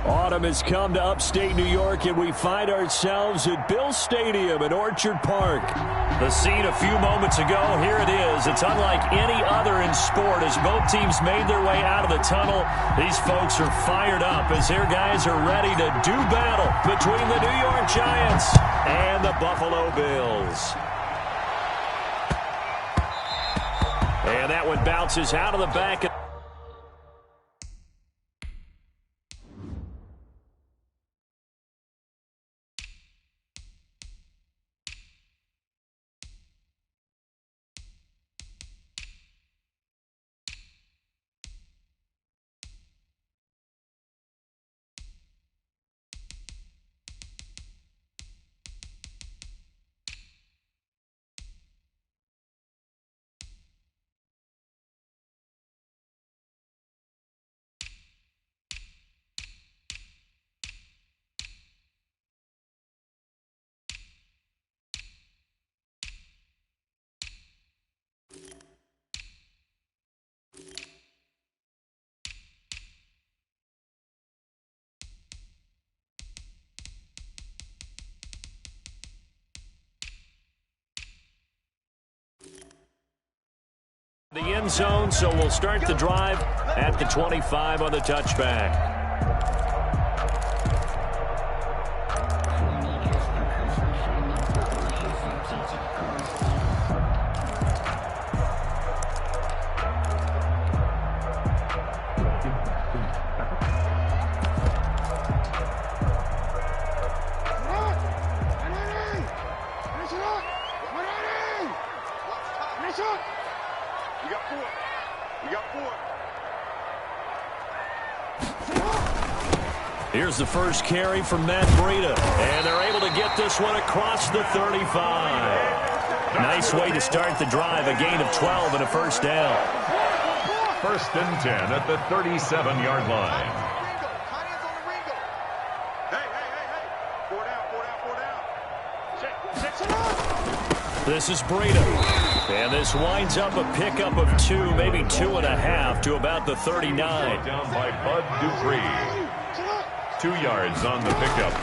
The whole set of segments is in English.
Autumn has come to upstate New York, and we find ourselves at Bill Stadium in Orchard Park. The scene a few moments ago, here it is. It's unlike any other in sport as both teams made their way out of the tunnel. These folks are fired up as their guys are ready to do battle between the New York Giants and the Buffalo Bills. And that one bounces out of the back. The end zone, so we'll start the drive at the 25 on the touchback. Here's the first carry from Matt Breida, and they're able to get this one across the 35. Nice way to start the drive, a gain of 12 and a first down. 1st and 10 at the 37-yard line. This is Breida, and this winds up a pickup of 2, maybe 2.5 to about the 39. Down by Bud Dupree. 2 yards on the pickup.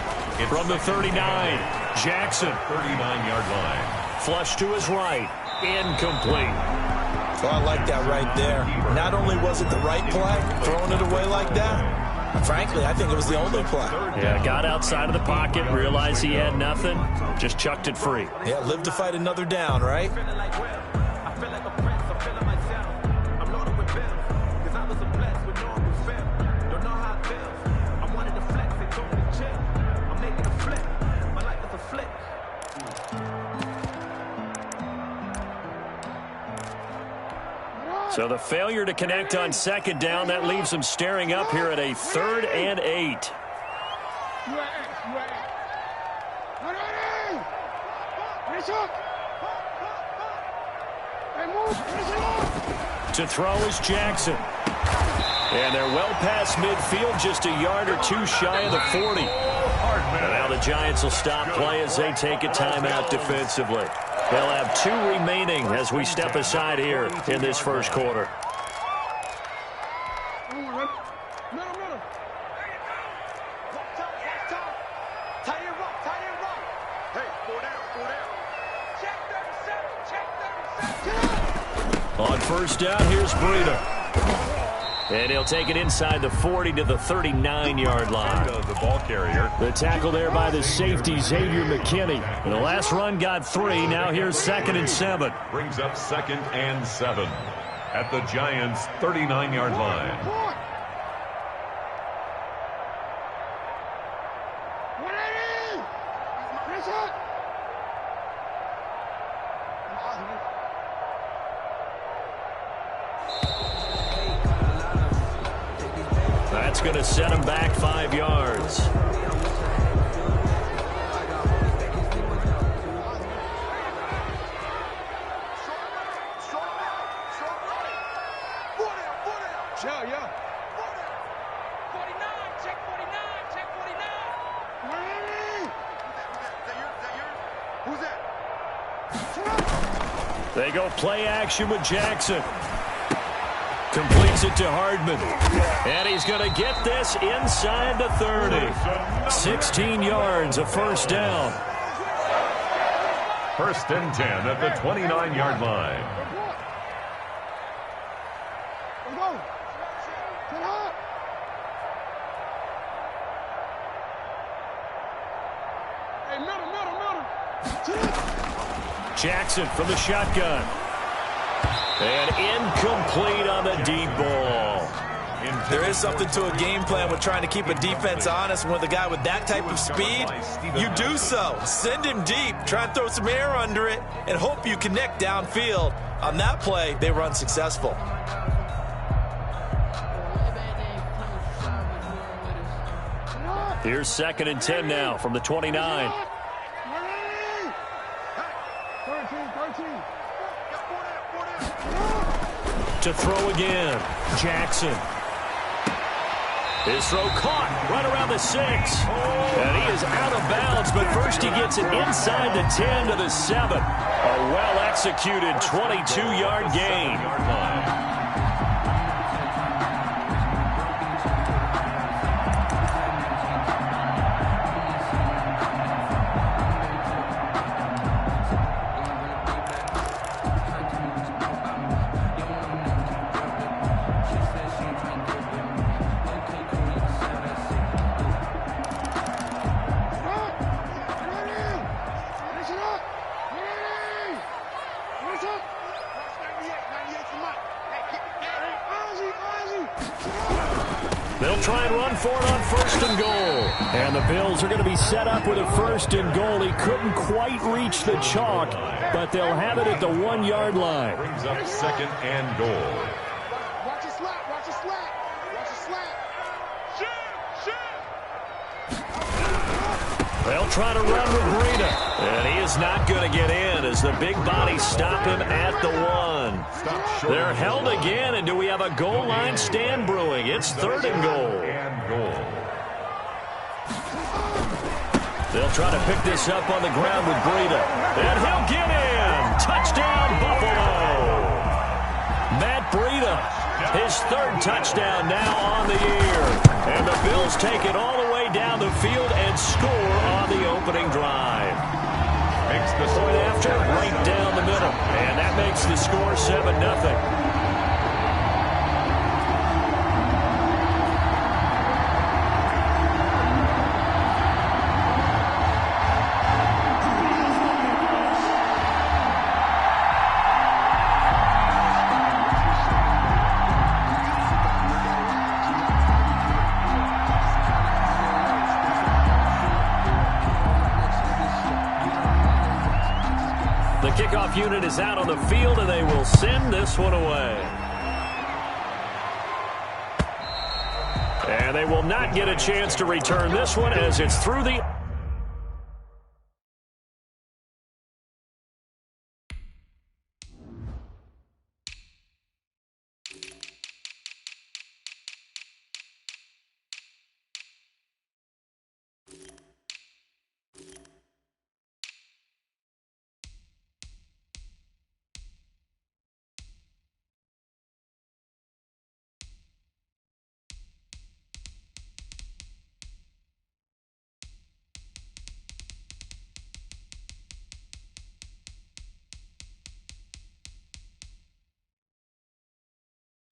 From the 39, Jackson. 39-yard line. Flush to his right. Incomplete. Well, I like that right there. Not only was it the right play, throwing it away like that, frankly, I think it was the only play. Yeah, got outside of the pocket, realized he had nothing, just chucked it free. Yeah, live to fight another down, right? So the failure to connect on 2nd down, that leaves them staring up here at a 3rd and 8. To throw is Jackson. And they're well past midfield, just a yard or 2 shy of the 40. And now the Giants will stop play as they take a timeout defensively. They'll have 2 remaining as we step aside here in this first quarter. On 1st down, here's Breida. And he'll take it inside the 40 to the 39-yard line. The ball carrier. The tackle there by the safety, Xavier McKinney. And the last run got 3. Now here's 2nd and 7. Brings up 2nd and 7 at the Giants' 39-yard line. That's going to set him back 5 yards. Yeah. 49, check 49, check 49. Who's that? They go play action with Jackson. Completes it to Hardman. And he's going to get this inside the 30. 16 yards, a first down. First and 10 at the 29-yard line. Jackson from the shotgun. And incomplete on the deep ball. There is something to a game plan with trying to keep a defense honest. With a guy with that type of speed, you do so. Send him deep, try and throw some air under it, and hope you connect downfield. On that play, they run successful. Here's 2nd and 10 now from the 29. To throw again, Jackson. His throw caught right around the 6. And he is out of bounds, but first he gets it inside the 10 to the 7. A well-executed 22-yard gain. They'll try and run for it on 1st and goal. And the Bills are going to be set up with a 1st and goal. He couldn't quite reach the chalk, but they'll have it at the 1-yard line. Brings up 2nd and goal. Watch it slap, watch it slap, watch it slap. They'll try to run with Breida. And he is not going to get in as the big bodies stop him at the 1. They're held again, and do we have a goal line stand brewing? It's 3rd and goal. They'll try to pick this up on the ground with Breida. And he'll get in. Touchdown, Buffalo. Matt Breida, his 3rd touchdown now on the year. And the Bills take it all the way down the field and score on the opening drive. Makes the Point after, right down the middle. And that makes the score 7-0. The kickoff unit is out on the field, and they will send this one away. And they will not get a chance to return this one as it's through the...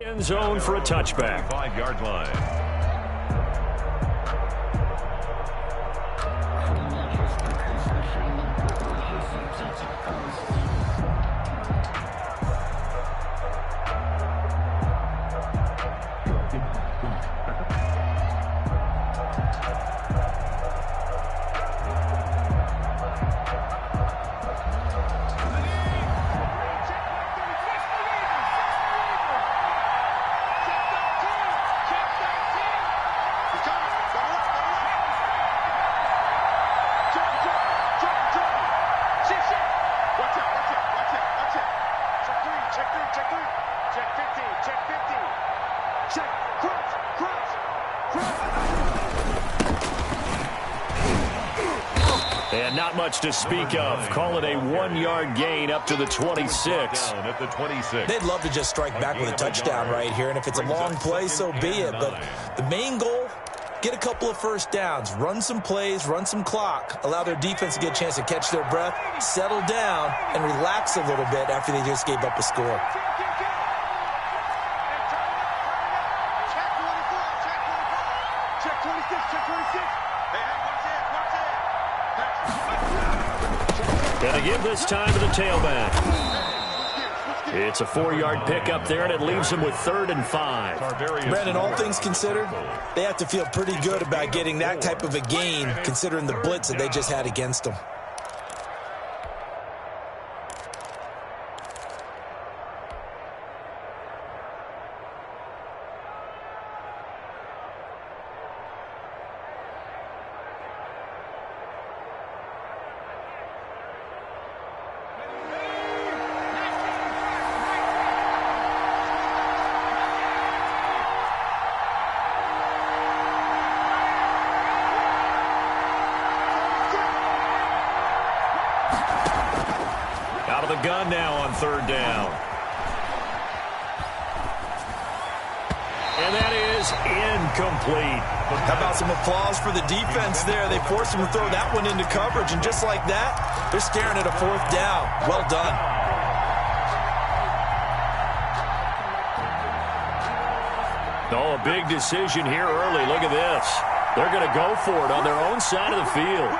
end zone for a touchback. 5-yard line. And not much to speak of. Call it a 1-yard gain up to the 26. At the 26. They'd love to just strike back with a touchdown right here, and if it's a long play, so be it. But the main goal, get a couple of first downs, run some plays, run some clock, allow their defense to get a chance to catch their breath, settle down, and relax a little bit after they just gave up a score. Gonna give this time to the tailback. It's a 4-yard pickup there, and it leaves them with 3rd and 5. Brandon, all things considered, they have to feel pretty good about getting that type of a gain, considering the blitz that they just had against them. Out of the gun now on 3rd down. And that is incomplete. How about some applause for the defense there? They forced him to throw that one into coverage, and just like that, they're staring at a 4th down. Well done. Oh, a big decision here early. Look at this. They're going to go for it on their own side of the field.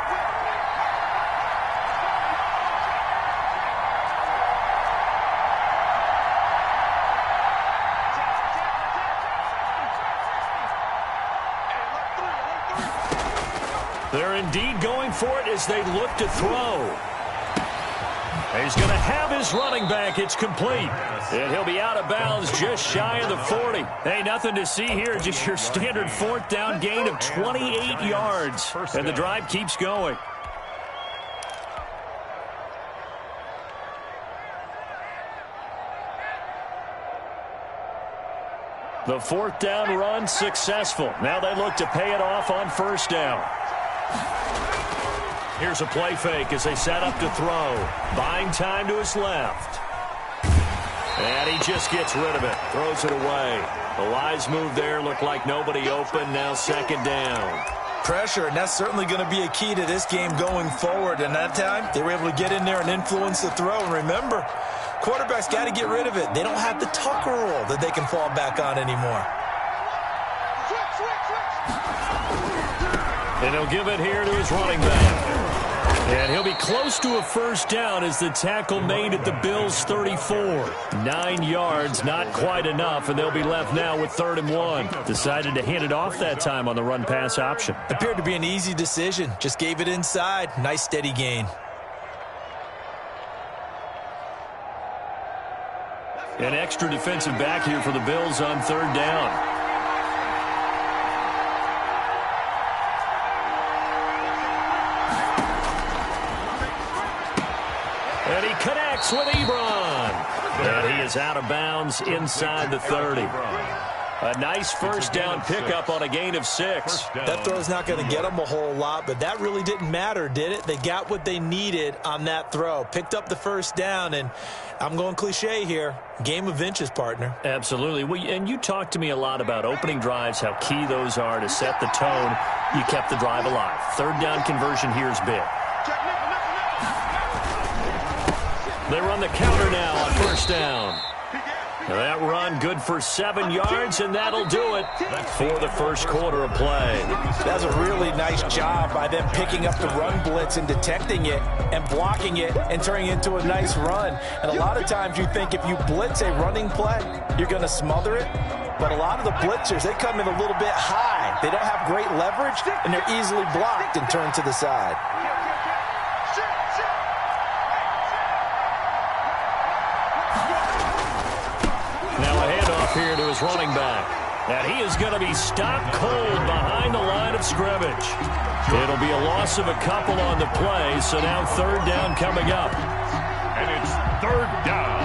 They're indeed going for it as they look to throw. He's going to have his running back. It's complete. And he'll be out of bounds just shy of the 40. Hey, nothing to see here. Just your standard 4th down gain of 28 yards. And the drive keeps going. The 4th down run successful. Now they look to pay it off on 1st down. Here's a play fake as they set up to throw. Buying time to his left. And he just gets rid of it. Throws it away. The Lions move there. Look like nobody open. Now 2nd down. Pressure, and that's certainly going to be a key to this game going forward. And that time, they were able to get in there and influence the throw. And remember, quarterbacks got to get rid of it. They don't have the Tucker rule that they can fall back on anymore. And he'll give it here to his running back. And he'll be close to a 1st down as the tackle made at the Bills' 34. 9 yards, not quite enough, and they'll be left now with 3rd and 1. Decided to hand it off that time on the run-pass option. Appeared to be an easy decision. Just gave it inside. Nice, steady gain. An extra defensive back here for the Bills on 3rd down. And he connects with Ebron. And he is out of bounds inside the 30. A nice 1st down pickup on a gain of 6. That throw's not going to get them a whole lot, but that really didn't matter, did it? They got what they needed on that throw. Picked up the 1st down, and I'm going cliche here. Game of inches, partner. Absolutely. Well, and you talked to me a lot about opening drives, how key those are to set the tone. You kept the drive alive. 3rd down conversion here is big. They run the counter now on 1st down. Now that run good for 7 yards, and that'll do it for the 1st quarter of play. That's a really nice job by them picking up the run blitz and detecting it and blocking it and turning it into a nice run. And a lot of times you think if you blitz a running play, you're going to smother it. But a lot of the blitzers, they come in a little bit high. They don't have great leverage, and they're easily blocked and turned to the side. Here to his running back. And he is going to be stopped cold behind the line of scrimmage. It'll be a loss of a couple on the play, so now 3rd down coming up. And it's 3rd down.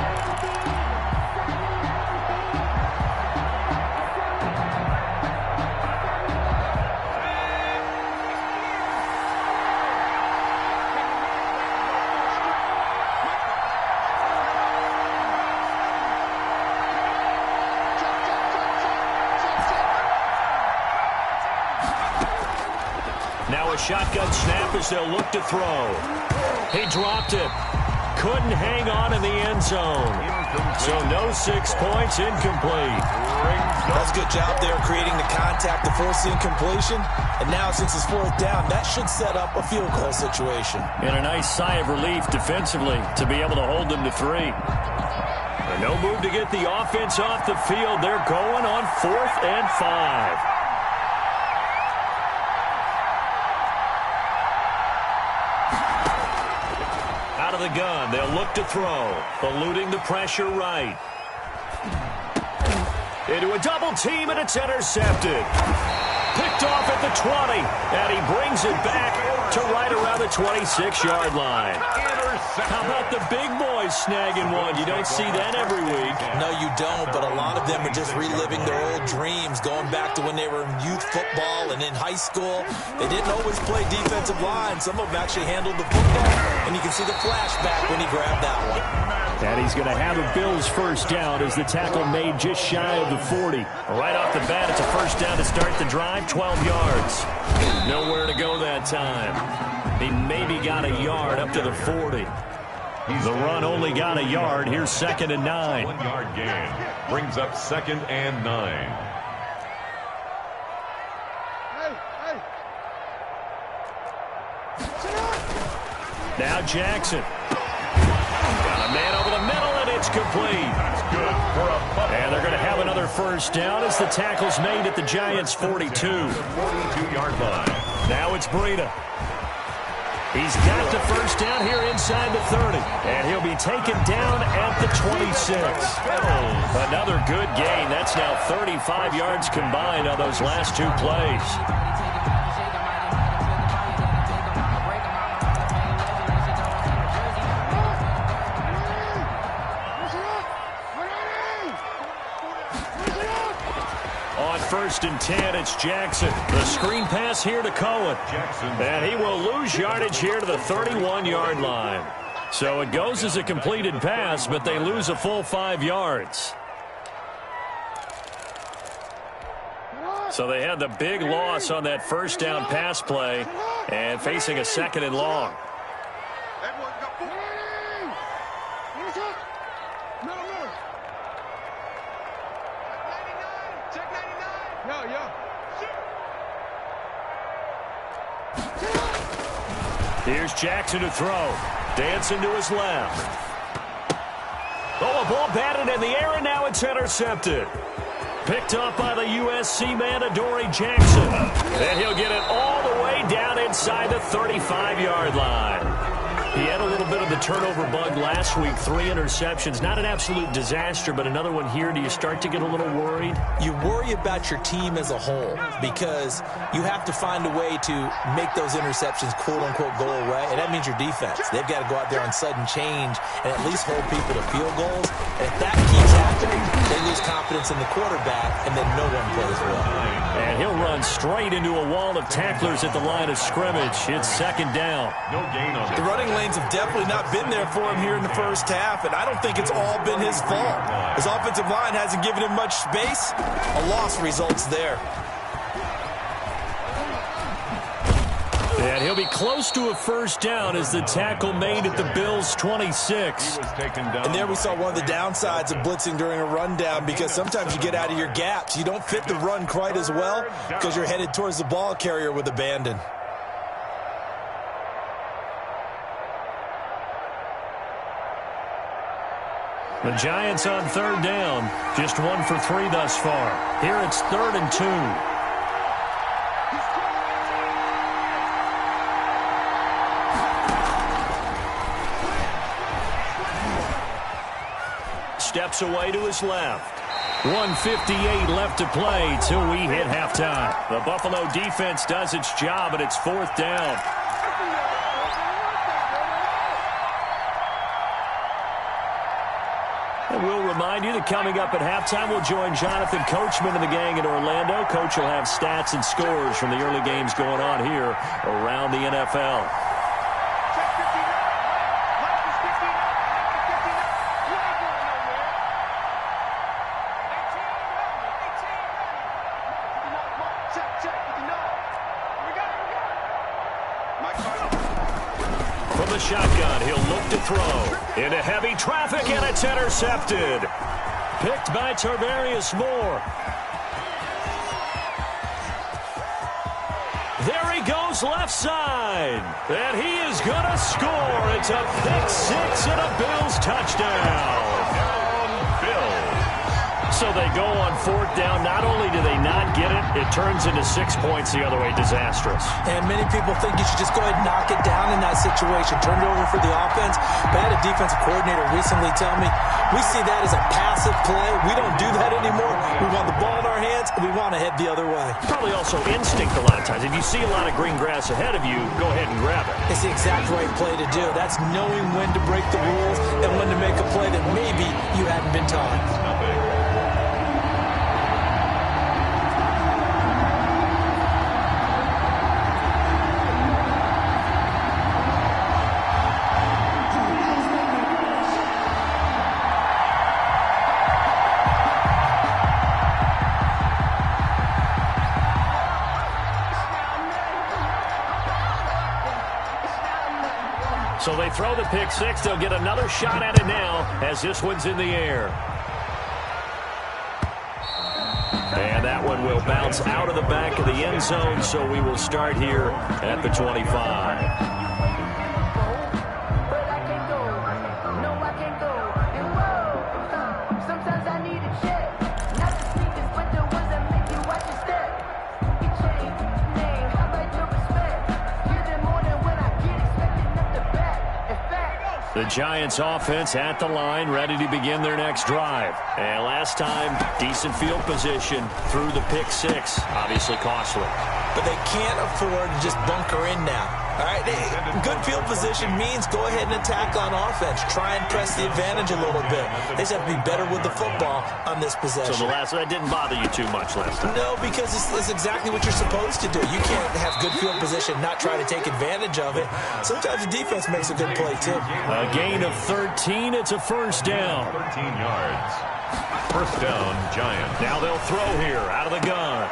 Now a shotgun snap as they'll look to throw. He dropped it. Couldn't hang on in the end zone. So no 6 points, incomplete. That's a good job there creating the contact to force the incompletion. And now since it's 4th down, that should set up a field goal situation. And a nice sigh of relief defensively to be able to hold them to 3. No move to get the offense off the field. They're going on 4th and 5. Out of the gun, they'll look to throw. Eluding the pressure right. Into a double team, and it's intercepted. Picked off at the 20, and he brings it back to right around the 26-yard line. How about the big boys snagging one? You don't see that every week. No, you don't, but a lot of them are just reliving their old dreams, going back to when they were in youth football and in high school. They didn't always play defensive line. Some of them actually handled the football, and you can see the flashback when he grabbed that one. And he's going to have a Bills first down as the tackle made just shy of the 40. Right off the bat, it's a first down to start the drive, 12 yards. Nowhere to go that time. He maybe got a yard up to the 40. The run only got a yard. Here's 2nd and 9. 1-yard gain brings up 2nd and 9. Now Jackson. Got a man over the middle, and it's complete. That's good for a punt. And they're going to have another first down as the tackle's made at the Giants' 42. 42-yard line. Now it's Breida. He's got the first down here inside the 30. And he'll be taken down at the 26. Another good gain. That's now 35 yards combined on those last 2 plays. On 1st and 10, it's Jackson. The screen pass here to Cohen. And he will lose yardage here to the 31-yard line. So it goes as a completed pass, but they lose a full 5 yards. So they had the big loss on that first down pass play and facing a 2nd and long. Here's Jackson to throw. Dancing to his left. Oh, a ball batted in the air, and now it's intercepted. Picked up by the USC man, Adoree Jackson. And he'll get it all the way down inside the 35-yard line. He had a little bit of the turnover bug last week, 3 interceptions. Not an absolute disaster, but another one here. Do you start to get a little worried? You worry about your team as a whole because you have to find a way to make those interceptions, quote-unquote, go away, and that means your defense. They've got to go out there on sudden change and at least hold people to field goals. And if that keeps happening, they lose confidence in the quarterback, and then no one plays well. And he'll run straight into a wall of tacklers at the line of scrimmage. It's 2nd down. No gain on The running lanes have definitely not been there for him here in the first half, and I don't think it's all been his fault. His offensive line hasn't given him much space. A loss results there. And he'll be close to a first down as the tackle made at the Bills' 26. And there we saw one of the downsides of blitzing during a rundown because sometimes you get out of your gaps. You don't fit the run quite as well because you're headed towards the ball carrier with abandon. The Giants on 3rd down. Just 1 for 3 thus far. Here it's 3rd and 2. Steps away to his left. 1:58 left to play till we hit halftime. The Buffalo defense does its job, and it's 4th down. And we'll remind you that coming up at halftime, we'll join Jonathan Coachman and the gang in Orlando. Coach will have stats and scores from the early games going on here around the NFL. From the shotgun, he'll look to throw. Into heavy traffic, and it's intercepted. Picked by Tarvarius Moore. There he goes left side. And he is going to score. It's a pick six and a Bills touchdown. So they go on fourth down. Not only do they not get it, it turns into 6 points the other way. Disastrous. And many people think you should just go ahead and knock it down in that situation. Turn it over for the offense. But I had a defensive coordinator recently tell me, we see that as a passive play. We don't do that anymore. We want the ball in our hands, and we want to head the other way. Probably also instinct a lot of times. If you see a lot of green grass ahead of you, go ahead and grab it. It's the exact right play to do. That's knowing when to break the rules and when to make a play that maybe you hadn't been taught. So they throw the pick six. They'll get another shot at it now as this one's in the air. And that one will bounce out of the back of the end zone, so we will start here at the 25. The Giants offense at the line, ready to begin their next drive. And last time, decent field position through the pick six. Obviously costly. But they can't afford to just bunker in now. All right, good field position means go ahead and attack on offense. Try and press the advantage a little bit. They just have to be better with the football on this possession. So that didn't bother you too much last time? No, because it's exactly what you're supposed to do. You can't have good field position, not try to take advantage of it. Sometimes the defense makes a good play, too. A gain of 13. It's a first down. 13 yards. First down, Giants. Now they'll throw here out of the gun.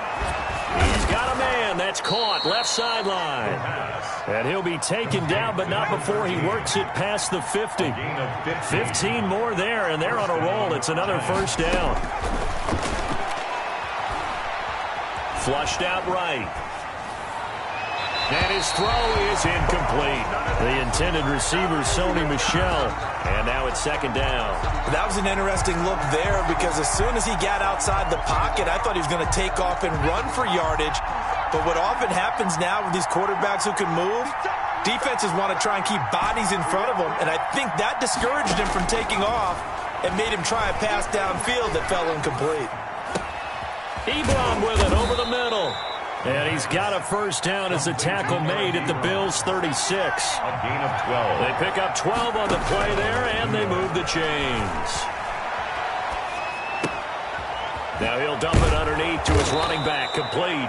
He's got a man. That's caught. Left sideline. And he'll be taken down, but not before he works it past the 50. 15 more there, and they're on a roll. It's another first down. Flushed out right. And his throw is incomplete. The intended receiver, Sony Michel. And now it's second down. That was an interesting look there because as soon as he got outside the pocket, I thought he was going to take off and run for yardage. But what often happens now with these quarterbacks who can move, defenses want to try and keep bodies in front of them. And I think that discouraged him from taking off and made him try a pass downfield that fell incomplete. Ebron with it over the middle. And he's got a first down as the tackle made at the Bills' 36. A gain of 12. They pick up 12 on the play there, and they move the chains. Now he'll dump it underneath to his running back, complete.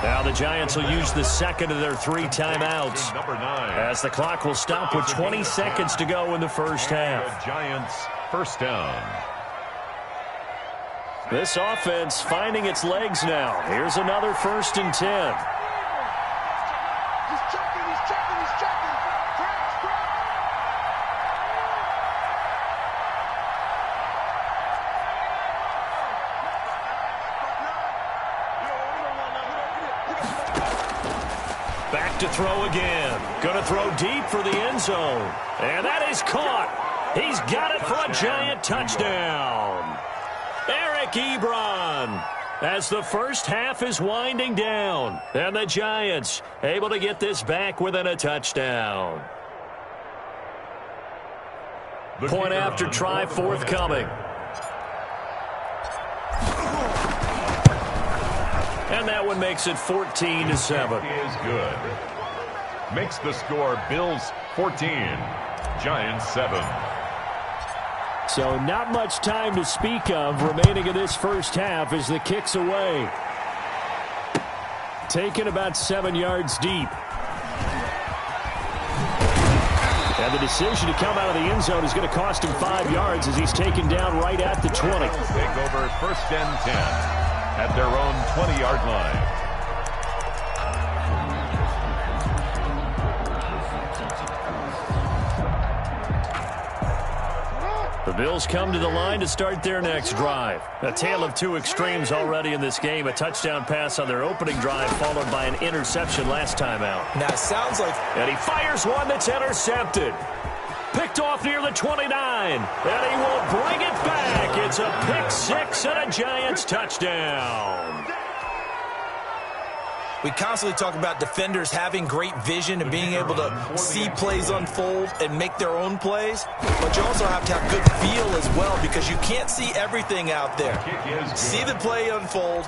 Now the Giants will use the second of their 3 timeouts. Number 9. As the clock will stop with 20 seconds to go in the first half. The Giants first down. This offense finding its legs now. Here's another 1st and 10. He's checking, he's checking, he's checking. Back to throw again. Going to throw deep for the end zone. And that is caught. He's got it for a Giant touchdown. Eric Ebron, as the first half is winding down. And the Giants able to get this back within a touchdown. Point after try forthcoming. And that one makes it 14-7. Is good. Makes the score Bills 14, Giants 7. So not much time to speak of remaining in this first half as the kick's away. Taken about 7 yards deep. And the decision to come out of the end zone is going to cost him 5 yards as he's taken down right at the 20. Take over 1st and 10 at their own 20-yard line. Bills come to the line to start their next drive. A tale of two extremes already in this game. A touchdown pass on their opening drive followed by an interception last time out. Now, it sounds like... And he fires one that's intercepted. Picked off near the 29. And he will bring it back. It's a pick six and a Giants touchdown. We constantly talk about defenders having great vision and being able to see plays unfold and make their own plays. But you also have to have good feel as well because you can't see everything out there. See the play unfold,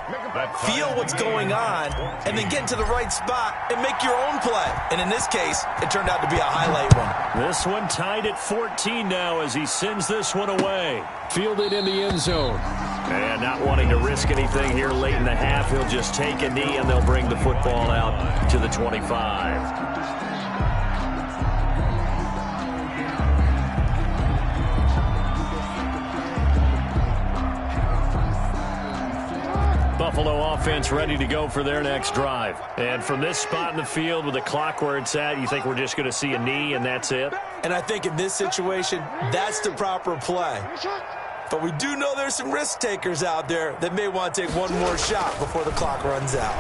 feel what's going on, and then get to the right spot and make your own play. And in this case, it turned out to be a highlight one. This one tied at 14 now as he sends this one away. Fielded in the end zone. And not wanting to risk anything here late in the half, he'll just take a knee and they'll bring the football out to the 25. Buffalo offense ready to go for their next drive. And from this spot in the field with the clock where it's at, you think we're just going to see a knee and that's it? And I think in this situation, that's the proper play. But we do know there's some risk takers out there that may want to take one more shot before the clock runs out.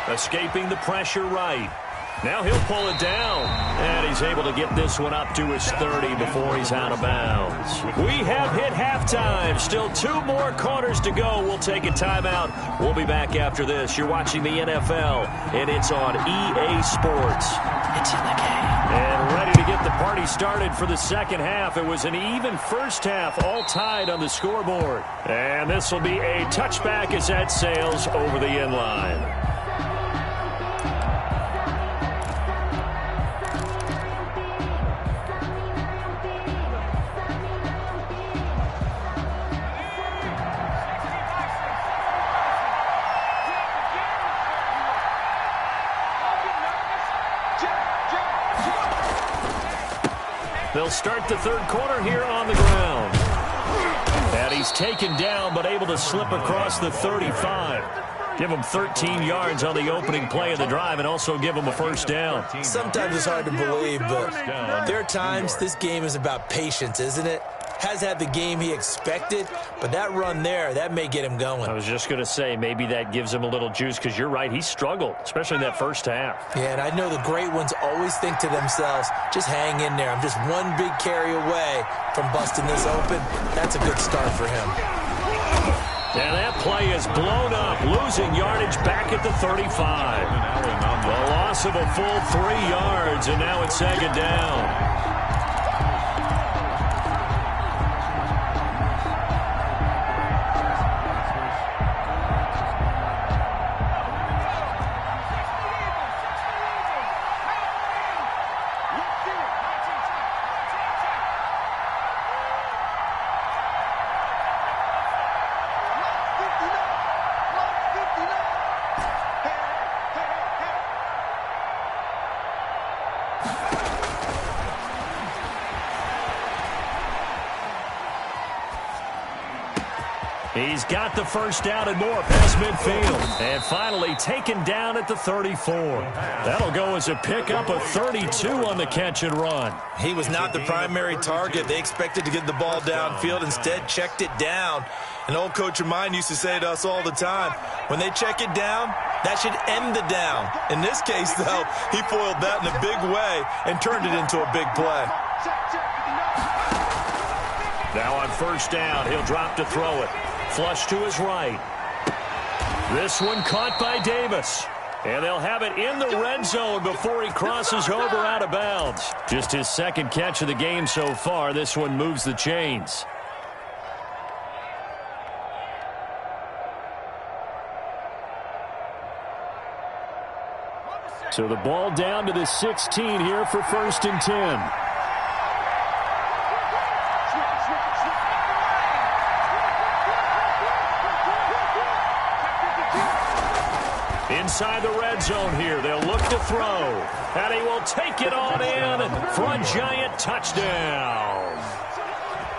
Escaping the pressure right. Now he'll pull it down. And he's able to get this one up to his 30 before he's out of bounds. We have hit halftime. Still 2 more quarters to go. We'll take a timeout. We'll be back after this. You're watching the NFL, and it's on EA Sports. It's in the game. And ready to get the party started for the second half. It was an even first half, all tied on the scoreboard. And this will be a touchback as that sails over the end line. They'll start the third quarter here on the ground. And he's taken down but able to slip across the 35. Give him 13 yards on the opening play of the drive and also give him a first down. Sometimes it's hard to believe, but there are times this game is about patience, isn't it? Has had the game he expected, but that run there, that may get him going. I was just going to say, maybe that gives him a little juice because you're right, he struggled, especially in that first half. Yeah, and I know the great ones always think to themselves, just hang in there. I'm just one big carry away from busting this open. That's a good start for him. And that play is blown up, losing yardage back at the 35. The loss of a full 3 yards, and now it's second down. He's got the first down and more past midfield. And finally taken down at the 34. That'll go as a pickup of 32 on the catch and run. He was not the primary target. They expected to get the ball downfield. Instead, checked it down. An old coach of mine used to say to us all the time, when they check it down, that should end the down. In this case, though, he foiled that in a big way and turned it into a big play. Now on first down, he'll drop to throw it. Flush to his right. This one caught by Davis. And they'll have it in the red zone before he crosses over out of bounds. Just his second catch of the game so far. This one moves the chains. So the ball down to the 16 here for 1st and 10. Inside the red zone here. They'll look to throw. And he will take it on in for a Giant touchdown.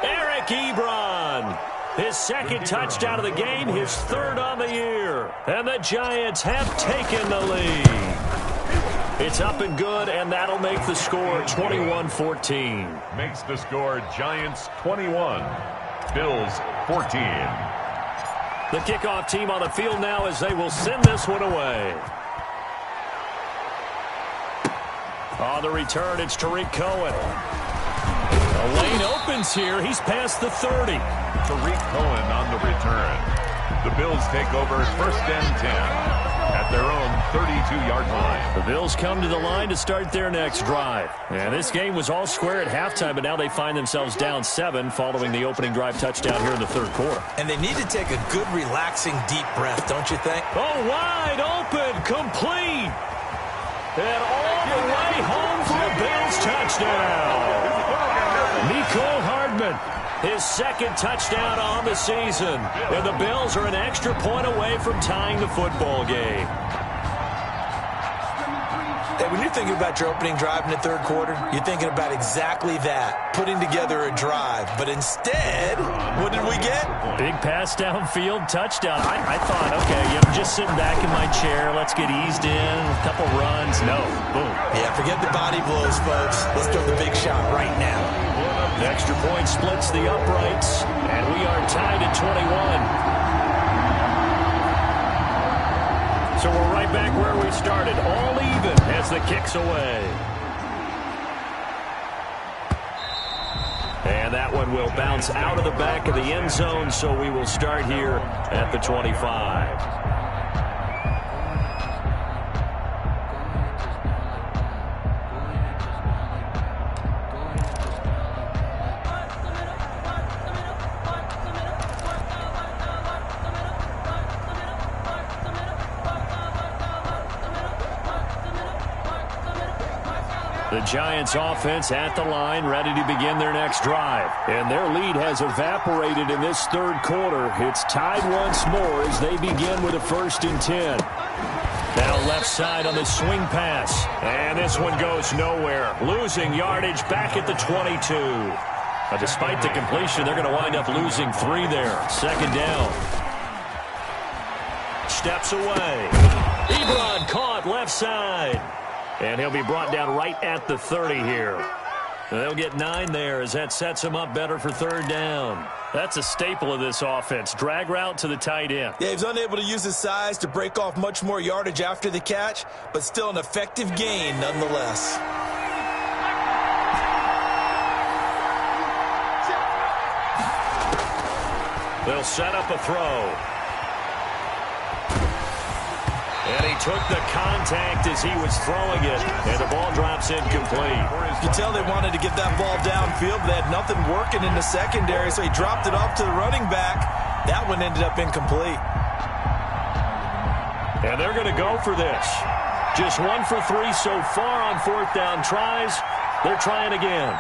Eric Ebron. His second touchdown of the game, his third on the year. And the Giants have taken the lead. It's up and good, and that'll make the score 21-14. Makes the score Giants 21, Bills 14. The kickoff team on the field now as they will send this one away. On the return, it's Tariq Cohen. The lane opens here. He's past the 30. Tariq Cohen on the return. The Bills take over first and 10 at their own 32-yard line. The Bills come to the line to start their next drive. And this game was all square at halftime, but now they find themselves down 7 following the opening drive touchdown here in the third quarter. And they need to take a good, relaxing, deep breath, don't you think? Oh, wide open, complete. And all the way home for a Bills touchdown. Mecole Hardman, his second touchdown on the season. And the Bills are an extra point away from tying the football game. Hey, when you're thinking about your opening drive in the third quarter, you're thinking about exactly that, putting together a drive. But instead, what did we get? Big pass downfield, touchdown. I thought, okay, I'm just sitting back in my chair. Let's get eased in, a couple runs. No, boom. Yeah, forget the body blows, folks. Let's throw the big shot right now. The extra point splits the uprights, and we are tied at 21. So we're right back where we started, all even as the kick's away. And that one will bounce out of the back of the end zone, so we will start here at the 25. The Giants offense at the line, ready to begin their next drive. And their lead has evaporated in this third quarter. It's tied once more as they begin with a 1st and 10. Now left side on the swing pass. And this one goes nowhere. Losing yardage back at the 22. But despite the completion, they're going to wind up losing 3 there. 2nd down. Steps away. Ebron caught left side. And he'll be brought down right at the 30 here. They'll get 9 there as that sets him up better for 3rd down. That's a staple of this offense. Drag route to the tight end. Yeah, he's unable to use his size to break off much more yardage after the catch, but still an effective gain nonetheless. They'll set up a throw. And he took the contact as he was throwing it, and the ball drops incomplete. You can tell they wanted to get that ball downfield, but they had nothing working in the secondary, so he dropped it off to the running back. That one ended up incomplete. And they're going to go for this. Just 1 for 3 so far on 4th down tries. They're trying again.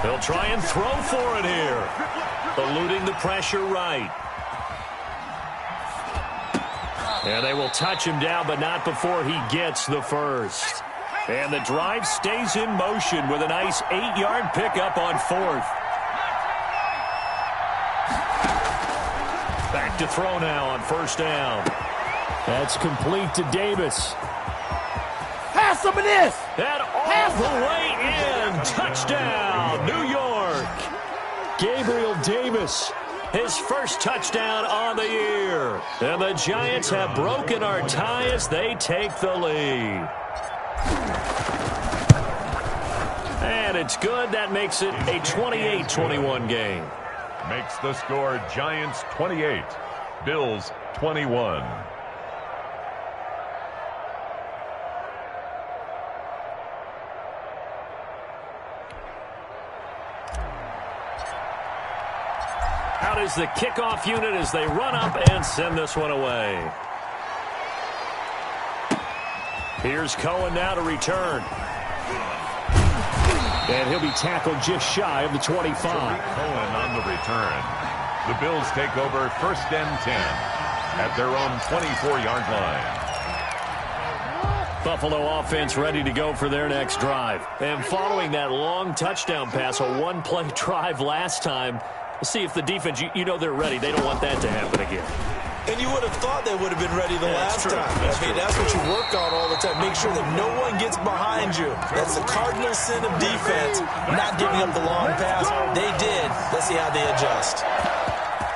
They'll try and throw for it here. Eluding the pressure right. And they will touch him down, but not before he gets the 1st. And the drive stays in motion with a nice 8-yard pickup on 4th. Back to throw now on 1st down. That's complete to Davis. Pass some of this. And all the way in. Touchdown, New York. Gabriel Davis, his first touchdown on the year. And the Giants have broken our tie as they take the lead. And it's good. That makes it a 28-21 game. Makes the score Giants 28, Bills 21. Out is the kickoff unit as they run up and send this one away. Here's Cohen now to return. And he'll be tackled just shy of the 25. Cohen on the return. The Bills take over 1st and 10 at their own 24-yard line. Buffalo offense ready to go for their next drive. And following that long touchdown pass, a one-play drive last time, we'll see if the defense, you know they're ready. They don't want that to happen again. And you would have thought they would have been ready the last time. That's what you work on all the time. Make sure that no one gets behind you. That's the cardinal sin of defense, not giving up the long pass. They did. Let's see how they adjust.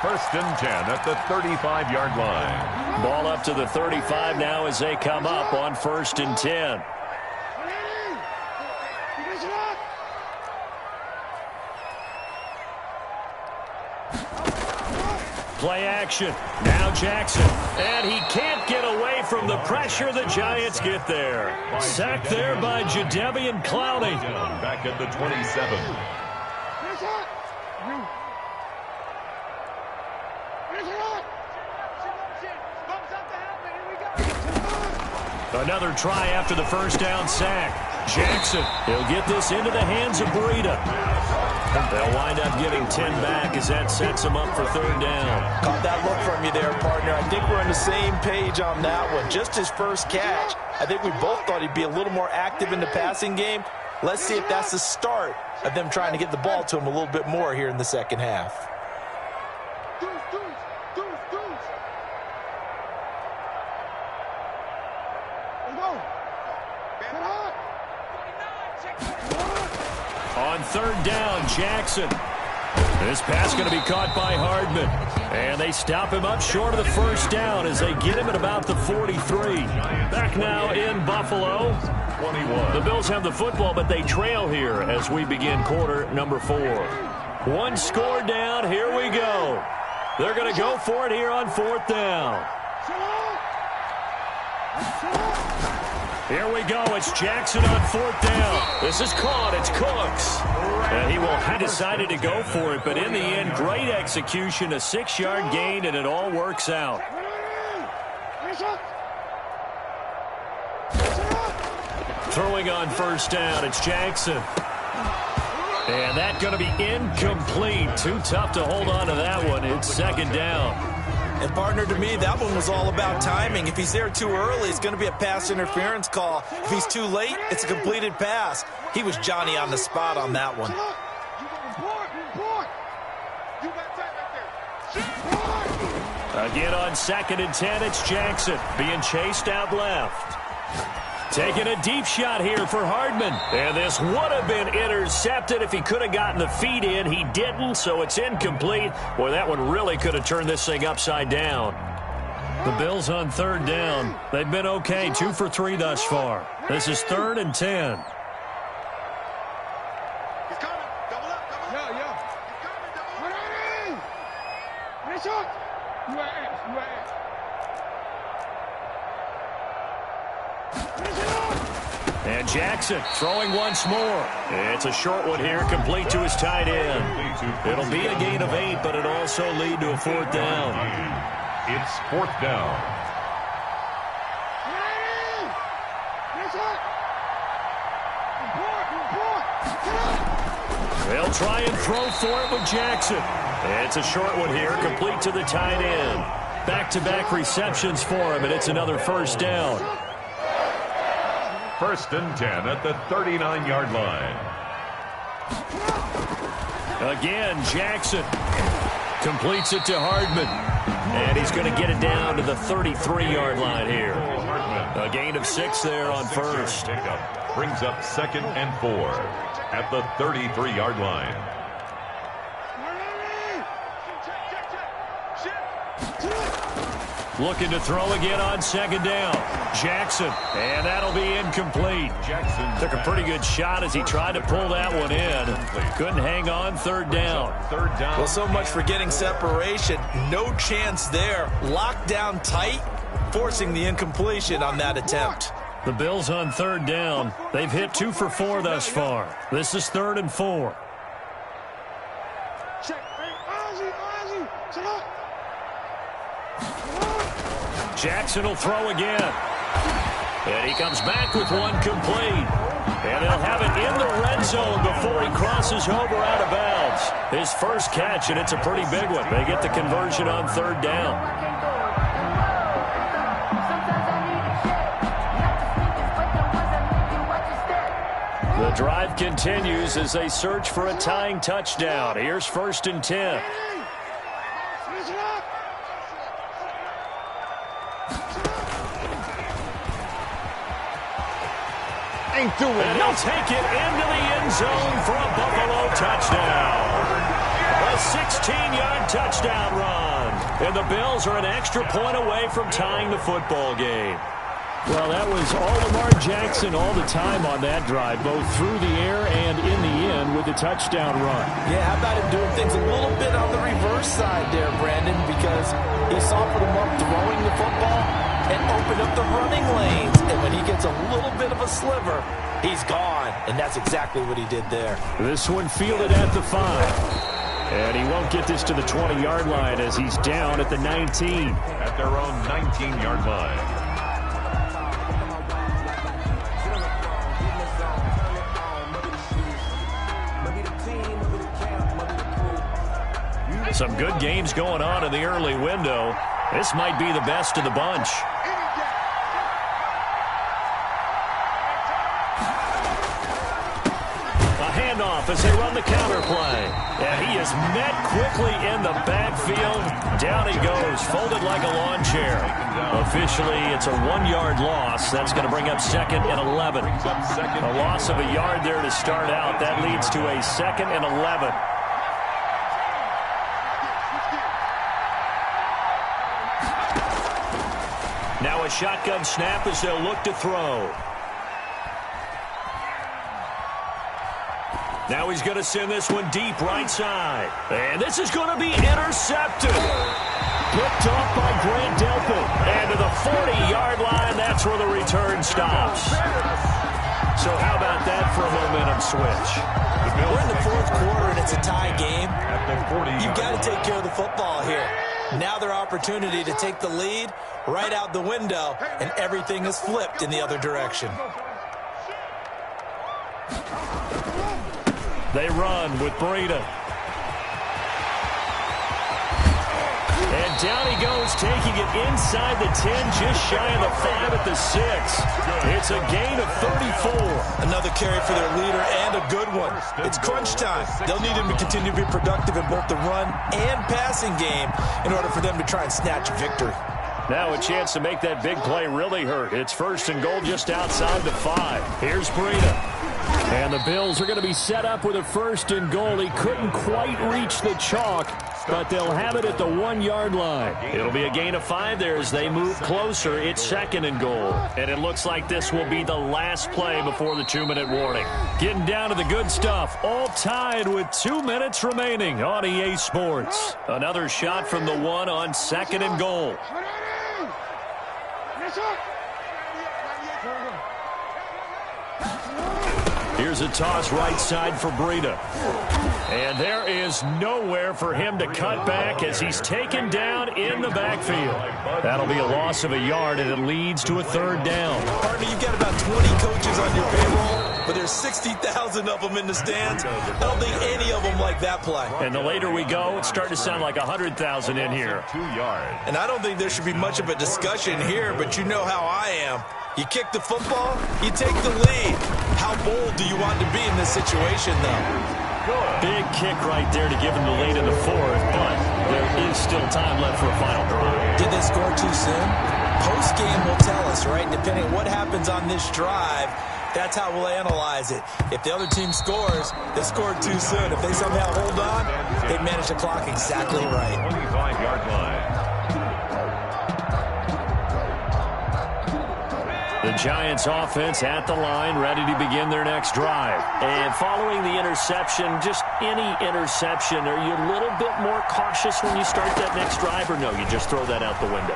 1st and 10 at the 35-yard line. Ball up to the 35 now as they come up on 1st and 10. Play action. Now Jackson. And he can't get away from the pressure. The Giants get there. Sacked there by Jadeveon Clowney. Back at the 27. Another try after the first down sack. Jackson, he'll get this into the hands of Breida. They'll wind up getting 10 back as that sets them up for 3rd down. Caught that look from you there, partner. I think we're on the same page on that one. Just his first catch. I think we both thought he'd be a little more active in the passing game. Let's see if that's the start of them trying to get the ball to him a little bit more here in the second half. On 3rd down, Jackson. This pass going to be caught by Hardman. And they stop him up short of the first down as they get him at about the 43. Back now in Buffalo. 21. The Bills have the football, but they trail here as we begin quarter number 4. One score down. Here we go. They're going to go for it here on 4th down. Here we go. It's Jackson on 4th down. This is caught. It's Cooks. And he will have decided to go for it, but in the end, great execution, a 6-yard gain, and it all works out. Throwing on 1st down, it's Jackson. And that's going to be incomplete. Too tough to hold on to that one. It's 2nd down. And, partner, to me, that one was all about timing. If he's there too early, it's going to be a pass interference call. If he's too late, it's a completed pass. He was Johnny on the spot on that one. Again on 2nd and 10, it's Jackson being chased out left. Taking a deep shot here for Hardman. And this would have been intercepted if he could have gotten the feet in. He didn't, so it's incomplete. Boy, that one really could have turned this thing upside down. The Bills on 3rd down. They've been okay, 2 for 3 thus far. This is 3rd and 10. And Jackson throwing once more. It's a short one here, complete to his tight end. It'll be a gain of 8, but it'll also lead to a 4th down. It's 4th down. They'll try and throw for it with Jackson. It's a short one here, complete to the tight end. Back-to-back receptions for him, and it's another 1st down. 1st and 10 at the 39-yard line. Again, Jackson completes it to Hardman. And he's going to get it down to the 33-yard line here. A gain of 6 there on 1st. Brings up 2nd and 4 at the 33-yard line. Looking to throw again on 2nd down. Jackson, and that'll be incomplete. Jackson took a pretty good shot as he tried to pull that one in. Couldn't hang on. 3rd down. Well, so much for getting separation. No chance there. Locked down tight, forcing the incompletion on that attempt. The Bills on 3rd down. They've hit 2 for 4 thus far. This is 3rd and 4. Jackson will throw again. And he comes back with one complete. And they'll have it in the red zone before he crosses over out of bounds. His first catch, and it's a pretty big one. They get the conversion on 3rd down. The drive continues as they search for a tying touchdown. Here's 1st and 10. Ain't doing it. And he'll take it into the end zone for a Buffalo touchdown. A 16-yard touchdown run. And the Bills are an extra point away from tying the football game. Well, that was all Lamar Jackson all the time on that drive, both through the air and in the end with the touchdown run. Yeah, how about him doing things a little bit on the reverse side there, Brandon, because he softened him up throwing the football and opened up the running lanes. And when he gets a little bit of a sliver, he's gone. And that's exactly what he did there. This one fielded at the 5. And he won't get this to the 20-yard line as he's down at the 19. At their own 19-yard line. Some good games going on in the early window. This might be the best of the bunch. A handoff as they run the counter play. And he is met quickly in the backfield. Down he goes, folded like a lawn chair. Officially, it's a 1-yard loss. That's going to bring up 2nd and 11. A loss of a yard there to start out. That leads to a 2nd and 11. Now a shotgun snap as they'll look to throw. Now he's going to send this one deep right side. And this is going to be intercepted. Picked off by Grant Delpit. And to the 40-yard line, that's where the return stops. So how about that for a momentum switch? We're in the 4th quarter and it's a tie game. You've got to take care of the football here. Now their opportunity to take the lead right out the window, and everything is flipped in the other direction. They run with Breida. And down he goes, taking it inside the 10, just shy of the 5 at the 6. It's a gain of 34. Another carry for their leader and a good one. It's crunch time. They'll need him to continue to be productive in both the run and passing game in order for them to try and snatch victory. Now a chance to make that big play really hurt. It's 1st and goal just outside the 5. Here's Breida. And the Bills are going to be set up with a 1st and goal. He couldn't quite reach the chalk, but they'll have it at the 1-yard line. It'll be a gain of 5 there as they move closer. It's 2nd and goal. And it looks like this will be the last play before the 2-minute warning. Getting down to the good stuff. All tied with 2 minutes remaining on EA Sports. Another shot from the 1 on 2nd and goal. Here's a toss right side for Breida. And there is nowhere for him to cut back as he's taken down in the backfield. That'll be a loss of a yard, and it leads to a 3rd down. Partner, you've got about 20 coaches on your payroll, but there's 60,000 of them in the stands. I don't think any of them like that play. And the later we go, it's starting to sound like 100,000 in here. 2 yards. And I don't think there should be much of a discussion here, but you know how I am. You kick the football, you take the lead. How bold do you want to be in this situation, though? Big kick right there to give him the lead in the 4th, but there is still time left for a final drive. Did they score too soon? Post-game will tell us, right? Depending on what happens on this drive, that's how we'll analyze it. If the other team scores, they scored too soon. If they somehow hold on, they've managed the clock exactly right. 25-yard line. The Giants offense at the line, ready to begin their next drive. And following the interception, just any interception, are you a little bit more cautious when you start that next drive, or no, you just throw that out the window?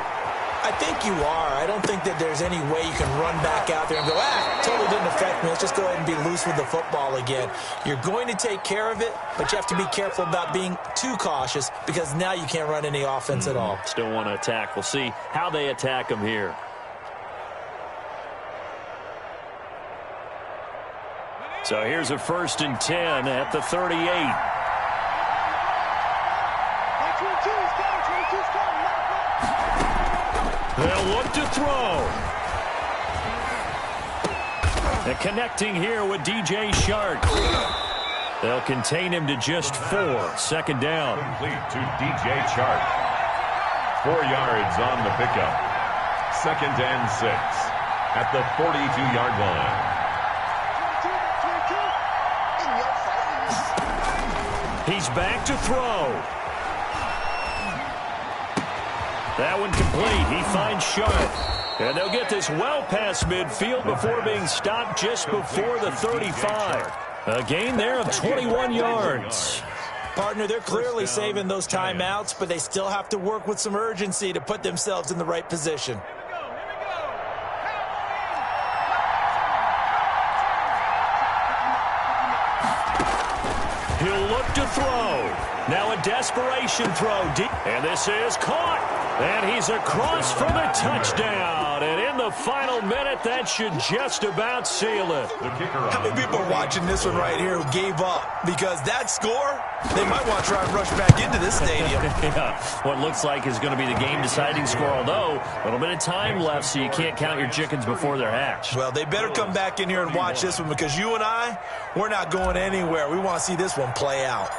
I think you are. I don't think that there's any way you can run back out there and go, totally didn't affect me. Let's just go ahead and be loose with the football again. You're going to take care of it, but you have to be careful about being too cautious because now you can't run any offense at all. Still want to attack. We'll see how they attack them here. So here's a 1st and 10 at the 38. They'll look to throw. And connecting here with DJ Chark. They'll contain him to just 4. Second down. Complete to DJ Chark. 4 yards on the pickup. 2nd and 6 at the 42-yard line. He's back to throw. That one complete. He finds Sharp. And they'll get this well past midfield before being stopped just before the 35. A gain there of 21 yards. Partner, they're clearly saving those timeouts, but they still have to work with some urgency to put themselves in the right position. He'll look to throw. Now a desperation throw. Deep. And this is caught. And he's across for the touchdown. And in the final minute, that should just about seal it. How many people are watching this one right here who gave up? Because that score, they might want to try and rush back into this stadium. Yeah, what looks like is going to be the game-deciding score, although a little bit of time left, so you can't count your chickens before they're hatched. Well, they better come back in here and watch this one, because you and I, we're not going anywhere. We want to see this one play out.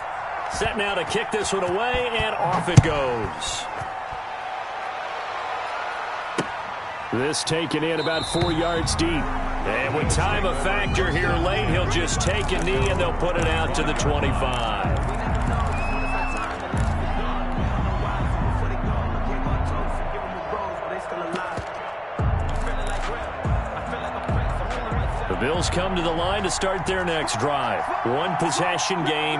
Set now to kick this one away, and off it goes. This taken in about 4 yards deep. And with time a factor here late, he'll just take a knee and they'll put it out to the 25. The Bills come to the line to start their next drive. One possession game.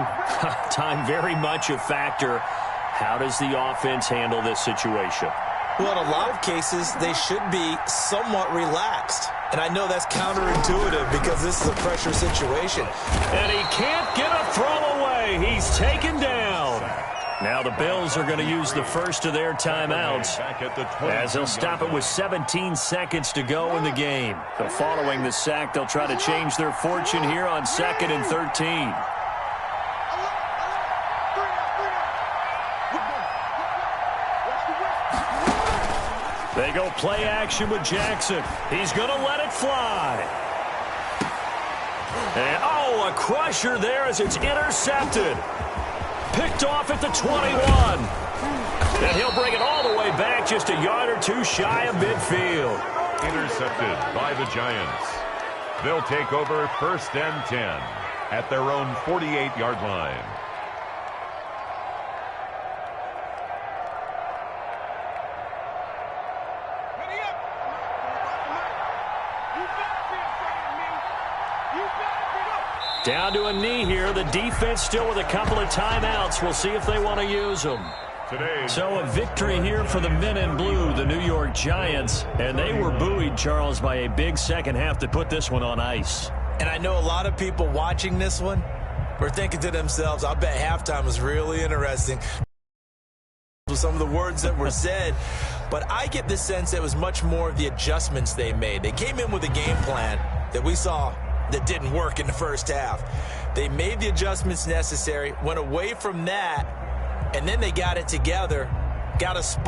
Time very much a factor. How does the offense handle this situation? Well, in a lot of cases, they should be somewhat relaxed. And I know that's counterintuitive because this is a pressure situation. And he can't get a throw away. He's taken down. Now the Bills are going to use the first of their timeouts as they'll stop it with 17 seconds to go in the game. So following the sack, they'll try to change their fortune here on 2nd and 13. They go play action with Jackson. He's going to let it fly. And, oh, a crusher there as it's intercepted. Picked off at the 21. And he'll bring it all the way back just a yard or two shy of midfield. Intercepted by the Giants. They'll take over 1st and 10 at their own 48-yard line. Down to a knee here. The defense still with a couple of timeouts. We'll see if they want to use them. So a victory here for the men in blue, the New York Giants. And they were buoyed, Charles, by a big second half to put this one on ice. And I know a lot of people watching this one were thinking to themselves, I bet halftime was really interesting. Some of the words that were said. But I get the sense that it was much more of the adjustments they made. They came in with a game plan that we saw that didn't work in the first half. They made the adjustments necessary, went away from that, and then they got it together, got a spark.